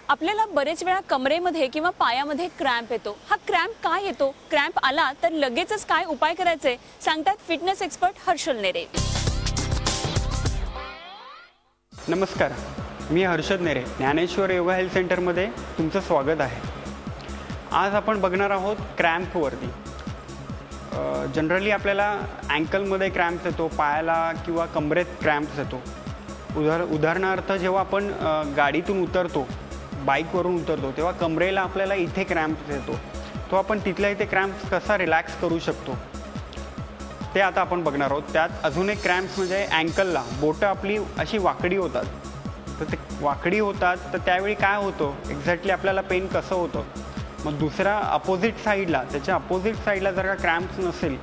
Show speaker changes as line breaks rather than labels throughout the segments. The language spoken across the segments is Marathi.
आपल्याला बरेच वेळा कमरेमध्ये किंवा पायामध्ये क्रॅम्प येतो। हा क्रॅम्प काय येतो, क्रॅम्प आला तर लगेचच काय उपाय करायचे सांगतात फिटनेस एक्सपर्ट हर्षल नेरे।
नमस्कार, मी हर्षद नेरे, ज्ञानेश्वर योगा हेल्थ सेंटरमध्ये तुमचं स्वागत आहे। आज आपण बघणार आहोत क्रॅम्पवरती। जनरली आपल्याला अँकलमध्ये क्रॅम्प येतो, पायाला किंवा कमरेत क्रॅम्प येतो। उदाहरणार्थ जेव्हा आपण गाडीतून उतरतो, बाईकवरून उतरतो, तेव्हा कमरेला आपल्याला इथे क्रॅम्प येतो। तो आपण तिथल्या इथे क्रॅम्प कसा रिलॅक्स करू शकतो ते आता आपण बघणार आहोत। त्यात अजून एक क्रॅम्प्स म्हणजे अँकलला बोटं आपली अशी वाकडी होतात। तर ते वाकडी होतात तर त्यावेळी काय होतं, एक्झॅक्टली आपल्याला पेन कसं होतं। मग दुसरा अपोजिट साईडला, त्याच्या अपोजिट साईडला जर का क्रॅम्प्स नसेल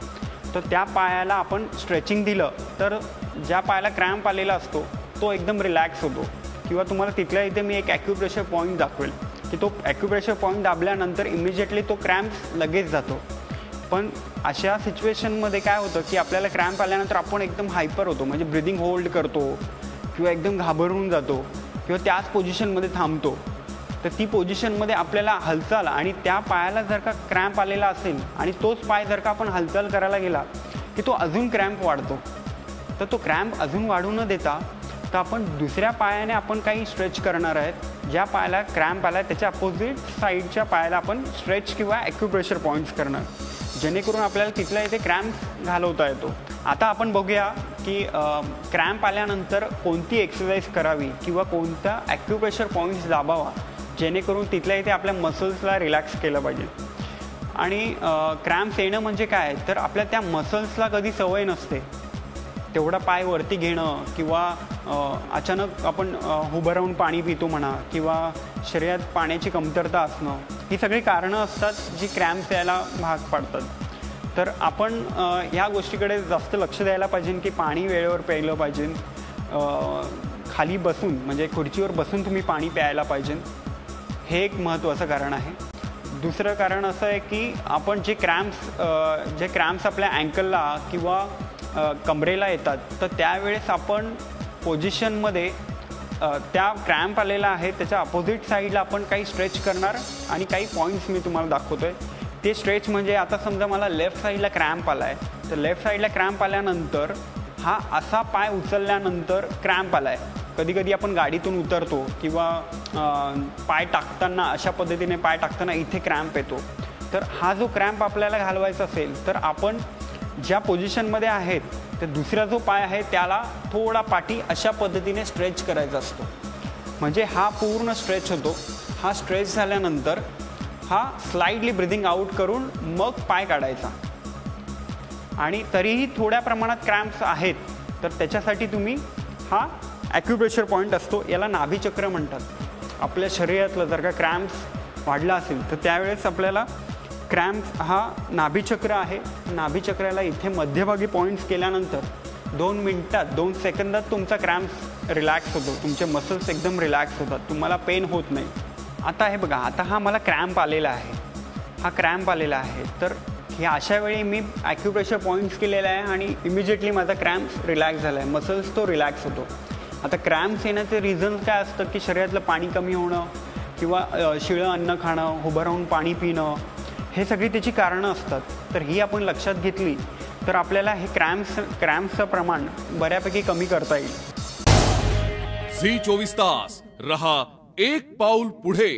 तर त्या पायाला आपण स्ट्रेचिंग दिलं तर ज्या पायाला क्रॅम्प आलेला असतो तो एकदम रिलॅक्स होतो। किंवा तुम्हाला तिथल्या इथे मी एक ॲक्युप्रेशर पॉईंट दाखवेल की तो ॲक्युप्रेशर पॉईंट दाबल्यानंतर इमिजिएटली तो क्रॅम्प लगेच जातो। पण अशा सिच्युएशनमध्ये काय होतं की आपल्याला क्रॅम्प आल्यानंतर आपण एकदम हायपर होतो, म्हणजे ब्रिदिंग होल्ड करतो किंवा एकदम घाबरून जातो किंवा त्याच पोझिशनमध्ये थांबतो। तर ती पोझिशनमध्ये आपल्याला हालचाल आणि त्या पायाला जर का क्रॅम्प आलेला असेल आणि तोच पाय जर का आपण हालचाल करायला गेला की तो अजून क्रॅम्प वाढतो। तर तो क्रॅम्प अजून वाढू न देता तर आपण दुसऱ्या पायाने आपण काही स्ट्रेच करणार आहेत। ज्या पायाला क्रॅम्प आला आहे त्याच्या अपोजिट साईडच्या पायाला आपण स्ट्रेच किंवा ॲक्युप्रेशर पॉईंट्स करणार, जेणेकरून आपल्याला तिथल्या इथे क्रॅम्प घालवता येतो। आता आपण बघूया की क्रॅम्प आल्यानंतर कोणती एक्सरसाइज करावी किंवा कोणता ॲक्युप्रेशर पॉईंट्स दाबावा जेणेकरून तिथल्या इथे आपल्या मसल्सला रिलॅक्स केलं पाहिजे। आणि क्रॅम्प्स येणं म्हणजे काय, तर आपल्या त्या मसल्सला कधी सवय नसते तेवढा पाय वरती घेणं किंवा अचानक आपण उभं राहून पाणी पितो म्हणा किंवा शरीरात पाण्याची कमतरता असणं, ही सगळी कारणं असतात जी क्रॅम्प्स यायला भाग पाडतात। तर आपण ह्या गोष्टीकडे जास्त लक्ष द्यायला पाहिजे की पाणी वेळेवर प्यायलं पाहिजे, खाली बसून म्हणजे खुर्चीवर बसून तुम्ही पाणी प्यायला पाहिजे, हे एक महत्त्वाचं कारण आहे। दुसरं कारण असं आहे की आपण जे क्रॅम्प्स आपल्या अँकलला किंवा कमरेला येतात तर त्यावेळेस आपण पोझिशनमध्ये त्या क्रॅम्प आलेला आहे त्याच्या अपोजिट साईडला आपण काही स्ट्रेच करणार आणि काही पॉईंट्स मी तुम्हाला दाखवतो आहे। ते स्ट्रेच म्हणजे आता समजा मला लेफ्ट साईडला क्रॅम्प आला आहे तर लेफ्ट साईडला क्रॅम्प आल्यानंतर हा असा पाय उचलल्यानंतर क्रॅम्प आला आहे। कधीकधी आपण गाडीतून उतरतो किंवा पाय टाकताना अशा पद्धतीने पाय टाकताना इथे क्रॅम्प येतो। तर हा जो क्रॅम्प आपल्याला घालवायचा असेल तर आपण ज्या पोझिशनमध्ये आहेत तर दुसरा जो पाय आहे त्याला थोडा पाठी अशा पद्धतीने स्ट्रेच करायचा असतो, म्हणजे हा पूर्ण स्ट्रेच होतो। हा स्ट्रेच झाल्यानंतर हा स्लाइडली ब्रिदिंग आउट करून मग पाय काढायचा। आणि तरीही थोड्या प्रमाणात क्रॅम्प्स आहेत तर त्याच्यासाठी तुम्ही हा ॲक्युप्रेशर पॉईंट असतो, याला नाभीचक्र म्हणतात। आपल्या शरीरातलं जर का क्रॅम्प्स वाढला असेल तर त्यावेळेस आपल्याला क्रॅम्प हा नाभीचक्र आहे, नाभीचक्राला इथे मध्यभागी पॉईंट्स केल्यानंतर 2 मिनिटात 2 सेकंदात तुमचा क्रॅम्प रिलॅक्स होतो, तुमचे मसल्स एकदम रिलॅक्स होतात, तुम्हाला पेन होत नाही। आता हे बघा, आता हा मला क्रॅम्प आलेला आहे, हा क्रॅम्प आलेला आहे तर ह्या अशा वेळी मी ॲक्युप्रेशर पॉईंट्स केलेला आहे आणि इमिजिएटली माझा क्रॅम्प रिलॅक्स झाला आहे, मसल्स तो रिलॅक्स होतो। आता क्रॅम्प्स येण्याचे रिझन काय असतं की शरीरातलं पाणी कमी होणं किंवा शिळं अन्न खाणं, उभं राहून पाणी पिणं, हे सगळी त्याची कारणं असतात। तर ही आपण लक्षात घेतली तर आपल्याला हे क्रॅम्प्सचं प्रमाण बऱ्यापैकी कमी करता येईल।
झी 24 तास रहा एक पाऊल पुढे।